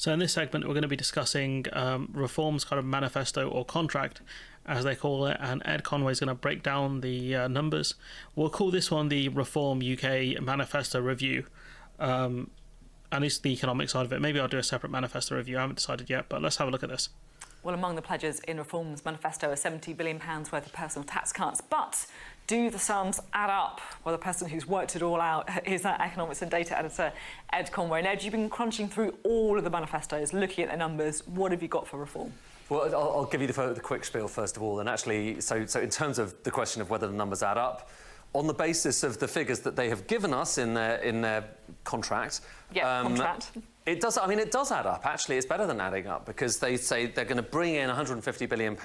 So in this segment, we're going to be discussing Reform's kind of manifesto or contract, as they call it, and Ed Conway's going to break down the numbers. We'll call this one the Reform UK Manifesto Review, and it's the economic side of it. Maybe I'll do a separate manifesto review. I haven't decided yet, but let's have a look at this. Well, among the pledges in Reform's manifesto are £70 billion worth of personal tax cuts, but do the sums add up? Well, the person who's worked it all out is that economics and data editor, Ed Conway. And Ed, you've been crunching through all of the manifestos, looking at the numbers. What have you got for Reform? Well, I'll give you the quick spiel first of all. And actually, so in terms of the question of whether the numbers add up, on the basis of the figures that they have given us in their contract, contract. It does. I mean, it does add up. Actually, it's better than adding up because they say they're going to bring in £150 billion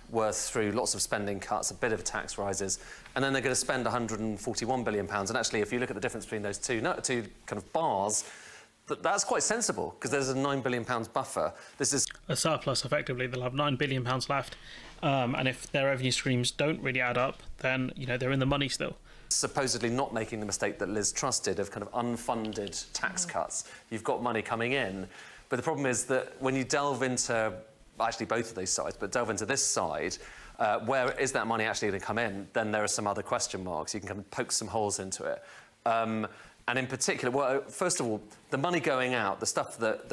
worth through lots of spending cuts, a bit of tax rises, and then they're going to spend £141 billion. And actually, if you look at the difference between those two kind of bars, that's quite sensible because there's a £9 billion buffer. This is a surplus. Effectively, they'll have £9 billion left, and if their revenue streams don't really add up, then they're in the money still. Supposedly not making the mistake that Liz trusted of kind of unfunded tax cuts. You've got money coming in, but the problem is that when you delve into, actually both of those sides, but delve into this side, where is that money actually going to come in, then there are some other question marks. You can kind of poke some holes into it. And in particular, well, first of all, the money going out, the stuff that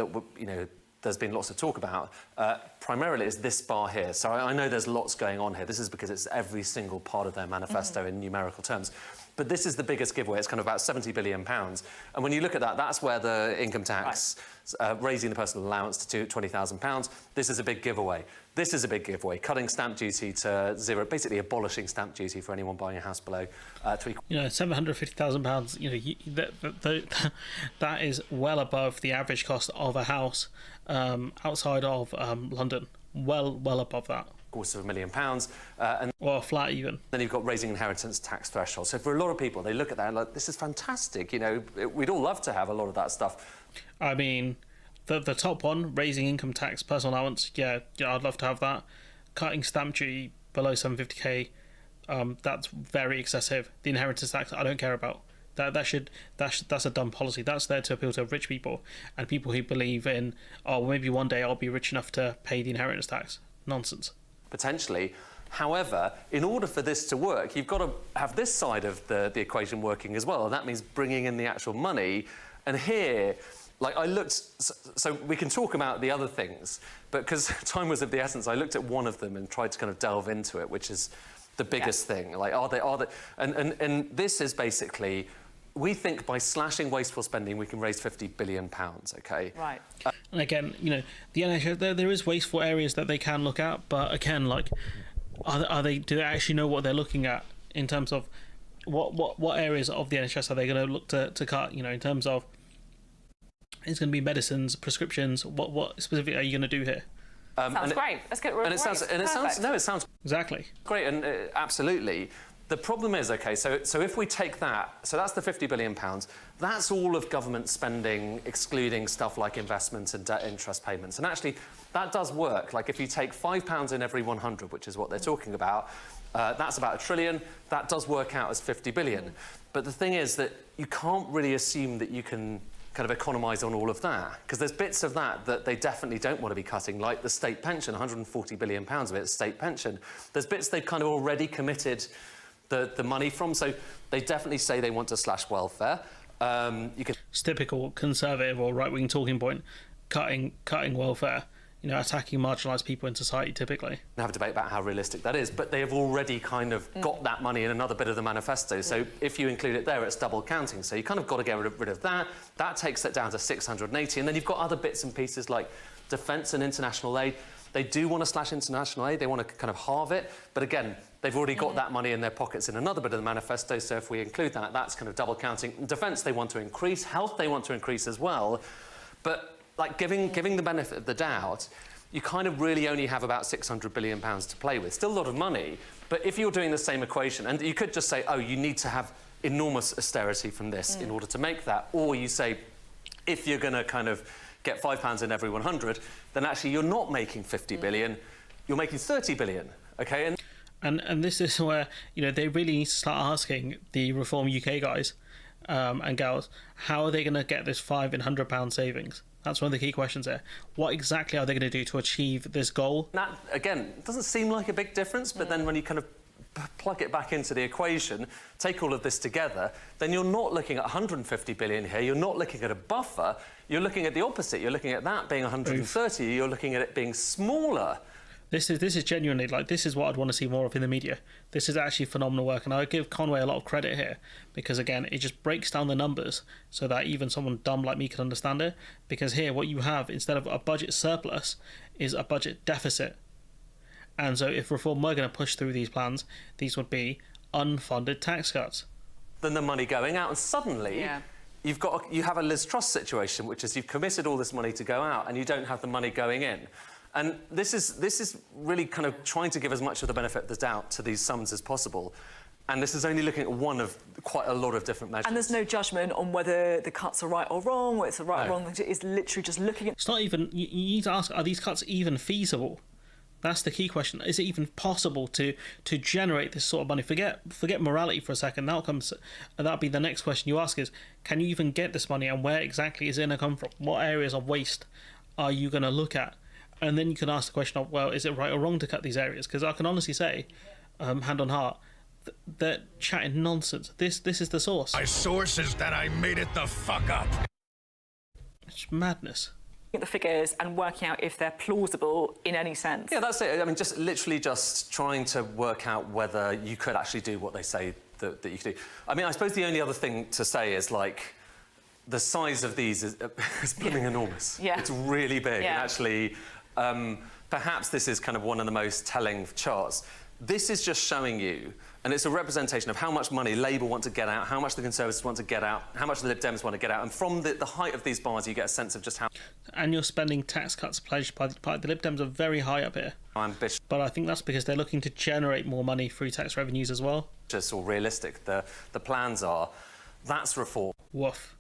there's been lots of talk about, primarily is this bar here. So I know there's lots going on here. This is because it's every single part of their manifesto in numerical terms. But this is the biggest giveaway. It's kind of about £70 billion. And when you look at that, that's where the income tax, raising the personal allowance to £20,000, this is a big giveaway. This is a big giveaway. Cutting stamp duty to zero, basically abolishing stamp duty for anyone buying a house below £750,000, that is well above the average cost of a house outside of London. Well above that. £250,000, and or a flat even. Then you've got raising inheritance tax threshold. So for a lot of people, they look at that and like, this is fantastic. We'd all love to have a lot of that stuff. I mean, the top one, raising income tax, personal allowance, yeah, I'd love to have that. Cutting stamp duty below 750k, that's very excessive. The inheritance tax, I don't care about. That's a dumb policy. That's there to appeal to rich people and people who believe in, maybe one day I'll be rich enough to pay the inheritance tax. Nonsense. Potentially. However, in order for this to work, you've got to have this side of the equation working as well, and that means bringing in the actual money. And here, I looked, so we can talk about the other things, but because time was of the essence, I looked at one of them and tried to kind of delve into it, which is the biggest thing. And this is basically, we think by slashing wasteful spending, we can raise £50 billion, okay? Right. And again, the NHS, there is wasteful areas that they can look at, but again, do they actually know what they're looking at in terms of what areas of the NHS are they going to look to cut? In terms of, it's going to be medicines, prescriptions. What specifically are you going to do here? Sounds great. Let's get rid of it sounds exactly great, and absolutely. The problem is, okay, so if we take that, so that's the £50 billion, that's all of government spending, excluding stuff like investment and debt interest payments. And actually, that does work. Like, if you take £5 in every 100, which is what they're talking about, that's about £1 trillion. That does work out as 50 billion. But the thing is that you can't really assume that you can kind of economise on all of that, because there's bits of that they definitely don't want to be cutting, like the state pension, £140 billion of it is state pension. There's bits they've kind of already committed the money from, so they definitely say they want to slash welfare. It's typical conservative or right-wing talking point, cutting welfare, attacking marginalised people in society typically. We have a debate about how realistic that is, but they have already kind of got that money in another bit of the manifesto, so if you include it there, it's double counting, so you kind of got to get rid of that. That takes it down to 680, and then you've got other bits and pieces like defence and international aid. They do want to slash international aid, they want to kind of halve it, but again, they've already got that money in their pockets in another bit of the manifesto, so if we include that, that's kind of double counting. Defence they want to increase, health they want to increase as well, but giving the benefit of the doubt, you kind of really only have about £600 billion to play with. Still a lot of money, but if you're doing the same equation, and you could just say, you need to have enormous austerity from this in order to make that, or you say, if you're going to kind of get £5 in every 100, then actually you're not making 50 billion, you're making 30 billion, okay? And this is where, they really need to start asking the Reform UK guys and gals, how are they going to get this £5 and £100 savings? That's one of the key questions there. What exactly are they going to do to achieve this goal? That, again, doesn't seem like a big difference, but then when you kind of plug it back into the equation, take all of this together, then you're not looking at 150 billion here, you're not looking at a buffer, you're looking at the opposite. You're looking at that being 130, you're looking at it being smaller. This is genuinely, like, this is what I'd want to see more of in the media. This is actually phenomenal work, and I give Conway a lot of credit here, because again, it just breaks down the numbers so that even someone dumb like me can understand it. Because here, what you have, instead of a budget surplus, is a budget deficit. And so if Reform were going to push through these plans, these would be unfunded tax cuts. Then the money going out, and suddenly you have a Liz Truss situation, which is you've committed all this money to go out and you don't have the money going in. And this is really kind of trying to give as much of the benefit of the doubt to these sums as possible. And this is only looking at one of quite a lot of different measures. And there's no judgment on whether the cuts are right or wrong, whether it's the right or wrong thing. It's literally just looking at... It's not even... You need to ask, are these cuts even feasible? That's the key question. Is it even possible to generate this sort of money? Forget morality for a second. That'll be the next question you ask is, can you even get this money, and where exactly is it going to come from? What areas of waste are you going to look at? And then you can ask the question of, well, is it right or wrong to cut these areas? Because I can honestly say, hand on heart, they're chatting nonsense. This is the source. My source is that I made it the fuck up. It's madness. At the figures and working out if they're plausible in any sense. Yeah, that's it. I mean, just literally just trying to work out whether you could actually do what they say that you could do. I mean, I suppose the only other thing to say is, like, the size of these is blooming enormous. Yeah. It's really big. Yeah. And actually, perhaps this is kind of one of the most telling charts. This is just showing you, and it's a representation of how much money Labour want to get out, how much the Conservatives want to get out, how much the Lib Dems want to get out, and from the height of these bars, you get a sense of just how... Annual spending tax cuts pledged by the Lib Dems are very high up here. Ambitious But I think that's because they're looking to generate more money through tax revenues as well. or realistic the plans are. That's reform. Woof.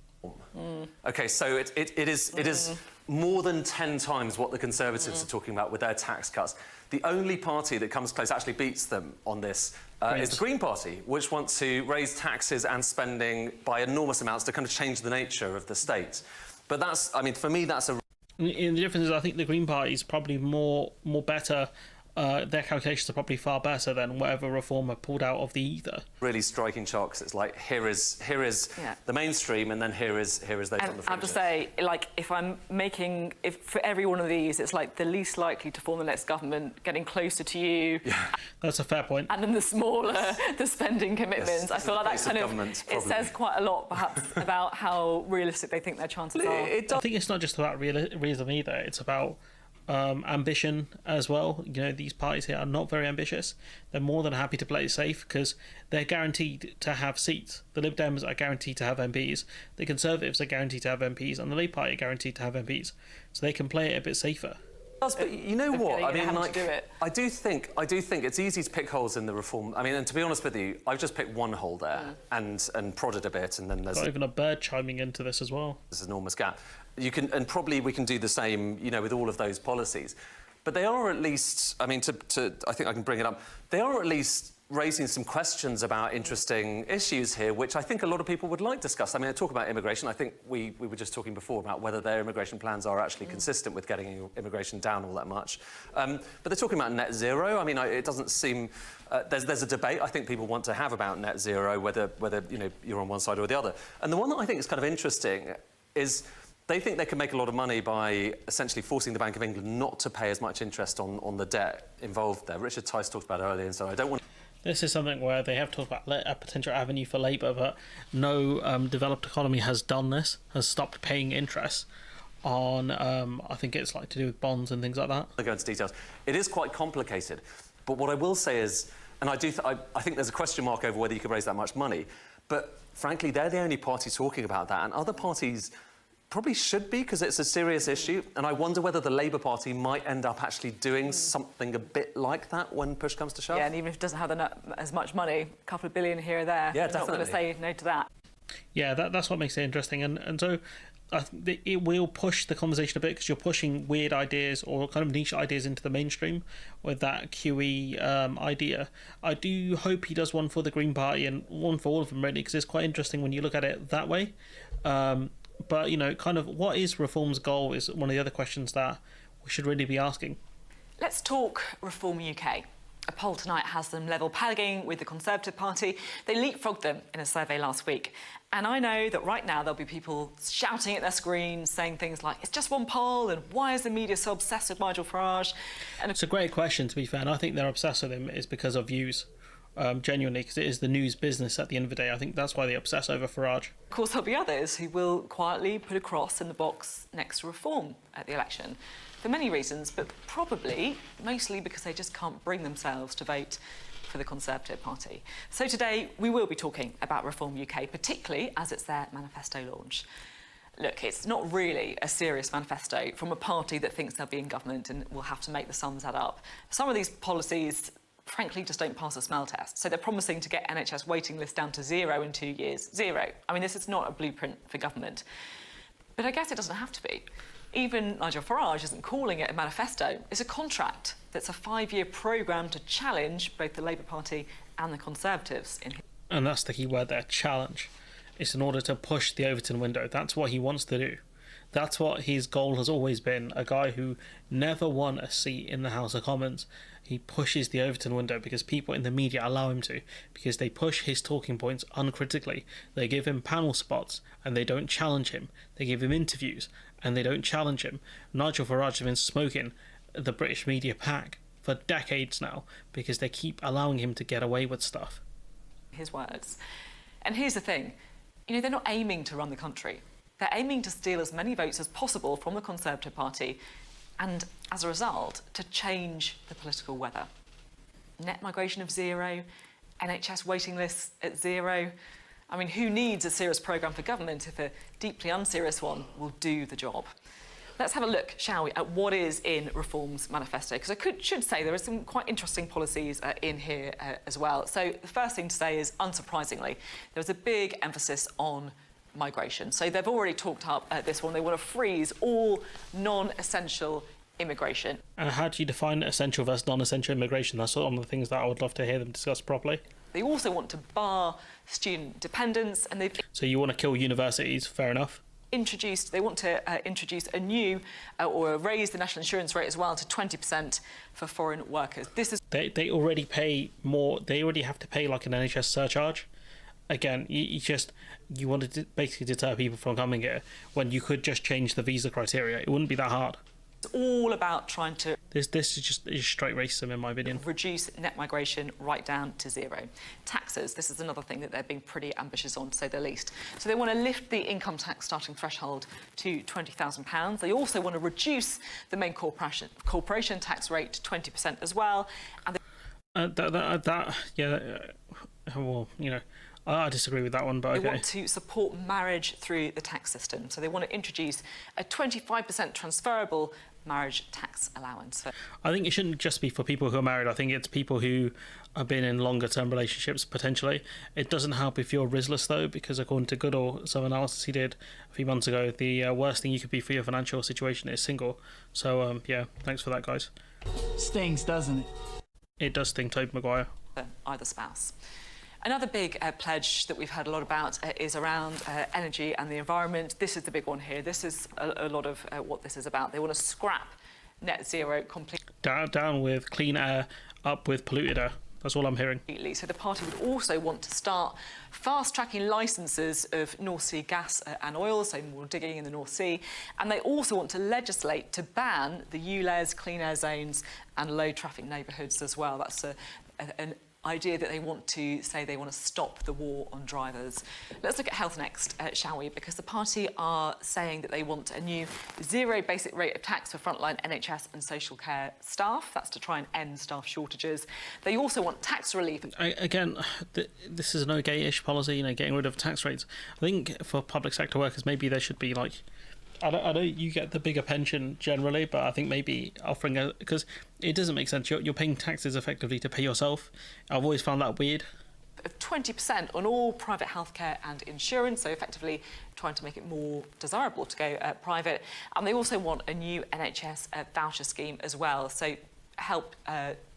OK, so it is more than 10 times what the Conservatives are talking about with their tax cuts. The only party that comes close, actually beats them on this, is the Green Party, which wants to raise taxes and spending by enormous amounts to kind of change the nature of the state. But that's, I mean, for me, that's a... And the difference is, I think the Green Party is probably more better. Their calculations are probably far better than whatever Reform have pulled out of the ether. Really striking chart, because it's like, here is the mainstream, and then here is those on the fringes. I have to say, like, if for every one of these, it's like the least likely to form the next government, getting closer to you. Yeah. That's a fair point. And then the smaller the spending commitments. Yes, I feel like that kind of, it says quite a lot, perhaps, about how realistic they think their chances are. I think it's not just about realism either. It's about ambition as well. You know, these parties here are not very ambitious. They're more than happy to play it safe because they're guaranteed to have seats. The Lib Dems are guaranteed to have MPs. The Conservatives are guaranteed to have MPs, and the Labour Party are guaranteed to have MPs. So they can play it a bit safer. But you know what? I mean, like, do I do think it's easy to pick holes in the reform. I mean, and to be honest with you, I've just picked one hole there and prodded a bit, and then there's got even a bird chiming into this as well. There's an enormous gap. You can, and probably we can do the same, you know, with all of those policies. But they are at least, I mean, I think I can bring it up. They are at least raising some questions about interesting issues here, which I think a lot of people would like discussed. I mean, I talk about immigration. I think we were just talking before about whether their immigration plans are actually consistent with getting immigration down all that much. But they're talking about net zero. I mean, it doesn't seem... there's a debate I think people want to have about net zero, whether you know, you're on one side or the other. And the one that I think is kind of interesting is... They think they can make a lot of money by essentially forcing the Bank of England not to pay as much interest on the debt involved there. Richard Tice talked about it earlier, and so I don't want... This is something where they have talked about a potential avenue for Labour, but no developed economy has done this, has stopped paying interest on, I think it's like to do with bonds and things like that. I'll go into details. It is quite complicated, but what I will say is, and I think there's a question mark over whether you could raise that much money, but frankly, they're the only party talking about that, and other parties... probably should be, because it's a serious issue, and I wonder whether the Labour Party might end up actually doing something a bit like that when push comes to shove. Yeah, and even if it doesn't have as much money, a couple of billion here or there, yeah, they're not going to say no to that. Yeah, that's what makes it interesting, and so I think it will push the conversation a bit because you're pushing weird ideas or kind of niche ideas into the mainstream with that QE idea. I do hope he does one for the Green Party and one for all of them, really, because it's quite interesting when you look at it that way. But, you know, kind of what is Reform's goal is one of the other questions that we should really be asking. Let's talk Reform UK. A poll tonight has them level pegging with the Conservative Party. They leapfrogged them in a survey last week. And I know that right now there'll be people shouting at their screens, saying things like, it's just one poll, and why is the media so obsessed with Nigel Farage? And It's a great question, to be fair, and I think they're obsessed with him is because of views, genuinely, because it is the news business at the end of the day. I think that's why they obsess over Farage. of course, there'll be others who will quietly put a cross in the box next to Reform at the election. For many reasons, but probably mostly because they just can't bring themselves to vote for the Conservative Party. So today we will be talking about Reform UK, particularly as it's their manifesto launch. Look, it's not really a serious manifesto from a party that thinks they'll be in government and will have to make the sums add up. Some of these policies, frankly, just don't pass a smell test. So they're promising to get NHS waiting lists down to 0 in 2 years. 0. I mean, this is not a blueprint for government. But I guess it doesn't have to be. Even Nigel Farage isn't calling it a manifesto. It's a contract that's a 5-year programme to challenge both the Labour Party and the Conservatives. And that's the key word there, challenge. It's in order to push the Overton window. That's what he wants to do. That's what his goal has always been. A guy who never won a seat in the House of Commons. He pushes the Overton window because people in the media allow him to, because they push his talking points uncritically. They give him panel spots and they don't challenge him. They give him interviews and they don't challenge him. Nigel Farage has been smoking the British media pack for decades now because they keep allowing him to get away with stuff. His words. And here's the thing, you know, they're not aiming to run the country. They're aiming to steal as many votes as possible from the Conservative Party and, as a result, to change the political weather. Net migration of 0, NHS waiting lists at 0. I mean, who needs a serious programme for government if a deeply unserious one will do the job? Let's have a look, shall we, at what is in Reform's manifesto, because I should say there are some quite interesting policies in here as well. So the first thing to say is, unsurprisingly, there was a big emphasis on migration. So they've already talked up this one. They want to freeze all non-essential immigration. And how do you define essential versus non-essential immigration? That's one of the things that I would love to hear them discuss properly. They also want to bar student dependence, and they've So you want to kill universities, fair enough. they want to introduce a new or raise the national insurance rate as well to 20% for foreign workers. This is They already pay more. They already have to pay like an NHS surcharge. Again, you want to basically deter people from coming here when you could just change the visa criteria. It wouldn't be that hard. It's all about trying to This is just straight racism, in my opinion. reduce net migration right down to 0. Taxes, this is another thing that they're being pretty ambitious on, to say the least. So they want to lift the income tax starting threshold to £20,000. They also want to reduce the main corporation tax rate to 20% as well. And Well, you know, I disagree with that one, but they okay. want to support marriage through the tax system. So they want to introduce a 25% transferable marriage tax allowance. I think it shouldn't just be for people who are married. I think it's people who have been in longer-term relationships, potentially. It doesn't help if you're Rizless, though, because according to Goodall, some analysis he did a few months ago, the worst thing you could be for your financial situation is single. So, yeah, thanks for that, guys. Stings, doesn't it? It does sting, Tobey Maguire. For either spouse. Another big pledge that we've heard a lot about is around energy and the environment. This is the big one here. This is a lot of what this is about. They want to scrap net zero completely. Down with clean air, up with polluted air. That's all I'm hearing. So the party would also want to start fast-tracking licences of North Sea gas and oil, so more digging in the North Sea. And they also want to legislate to ban the ULEZ, clean air zones and low-traffic neighbourhoods as well. That's an idea that they want to say they want to stop the war on drivers. Let's look at health next, shall we? Because the party are saying that they want a new 0 basic rate of tax for frontline NHS and social care staff. That's to try and end staff shortages. They also want tax relief. This is an okay-ish policy, you know, getting rid of tax rates. I think for public sector workers, maybe there should be like, I know you get the bigger pension generally, but I think maybe offering because it doesn't make sense. You're paying taxes effectively to pay yourself. I've always found that weird. Of 20% on all private healthcare and insurance, so effectively trying to make it more desirable to go private. And they also want a new NHS voucher scheme as well, so help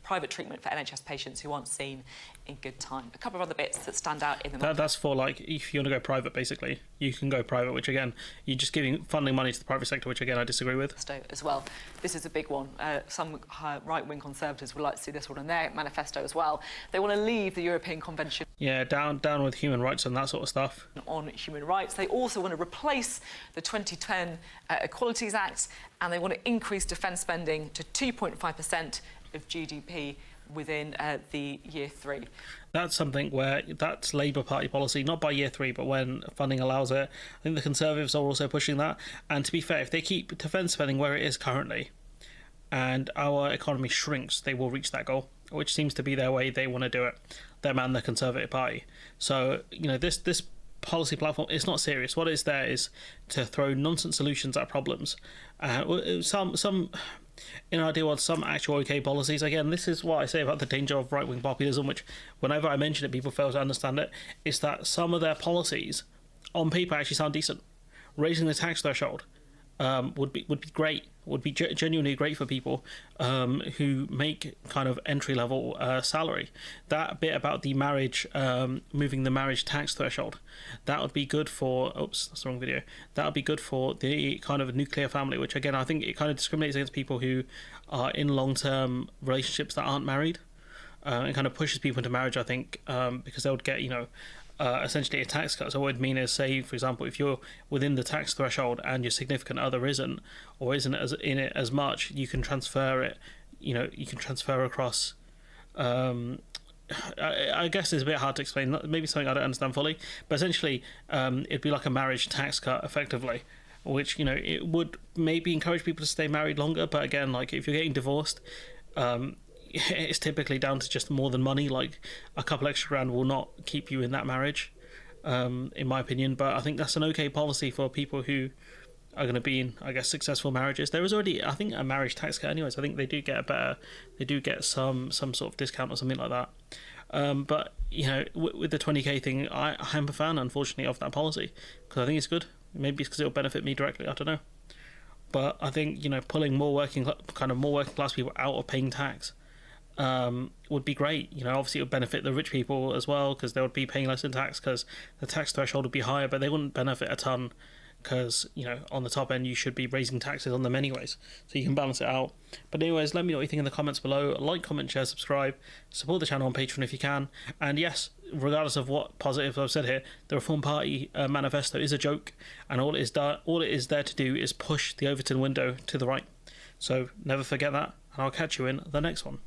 private treatment for NHS patients who aren't seen in good time. A couple of other bits that stand out in the That's for, like, if you want to go private, basically, you can go private, which again, you're just giving funding money to the private sector, which again I disagree with. As well. This is a big one. Some right-wing Conservatives would like to see this one in their manifesto as well. They want to leave the European Convention. Yeah, down with human rights and that sort of stuff. On human rights. They also want to replace the 2010 Equalities Act, and they want to increase defence spending to 2.5% of GDP within the year 3. That's something where that's Labour Party policy, not by year 3, but when funding allows it. I think the Conservatives are also pushing that. And to be fair, if they keep defence spending where it is currently and our economy shrinks, they will reach that goal, which seems to be their way they want to do it, them and the Conservative Party. So, you know, this policy platform is not serious. What is there is to throw nonsense solutions at problems. Some in an ideal world, some actual okay policies. Again, this is what I say about the danger of right-wing populism, which whenever I mention it, people fail to understand it, is that some of their policies on paper actually sound decent. Raising the tax threshold would be great, would be genuinely great for people who make kind of entry-level salary. That bit about the marriage, moving the marriage tax threshold, that would be good for, oops, that's the wrong video, that would be good for the kind of nuclear family, which again, I think it kind of discriminates against people who are in long-term relationships that aren't married. It kind of pushes people into marriage, I think, because they would get, you know, essentially a tax cut. So what it would mean is, say, for example, if you're within the tax threshold and your significant other isn't, or isn't as in it as much, you can transfer it, you know, you can transfer across. I guess it's a bit hard to explain, maybe something I don't understand fully, but essentially it'd be like a marriage tax cut effectively, which, you know, it would maybe encourage people to stay married longer. But again, like, if you're getting divorced, it's typically down to just more than money. Like, a couple extra grand will not keep you in that marriage, in my opinion. But I think that's an okay policy for people who are going to be in, I guess, successful marriages. There is already, I think, a marriage tax cut anyways. I think they do get some sort of discount or something like that. But, you know, with the 20k thing, I'm a fan, unfortunately, of that policy, because I think it's good. Maybe it's because it'll benefit me directly, I don't know. But I think, you know, pulling more working class people out of paying tax would be great. You know, obviously it would benefit the rich people as well, because they would be paying less in tax because the tax threshold would be higher, but they wouldn't benefit a ton because, you know, on the top end you should be raising taxes on them anyways, so you can balance it out. But anyways, let me know what you think in the comments below. Like, comment, share, subscribe, support the channel on Patreon if you can. And yes, regardless of what positives I've said here, the Reform Party manifesto is a joke, and all it is there to do is push the Overton window to the right. So never forget that, and I'll catch you in the next one.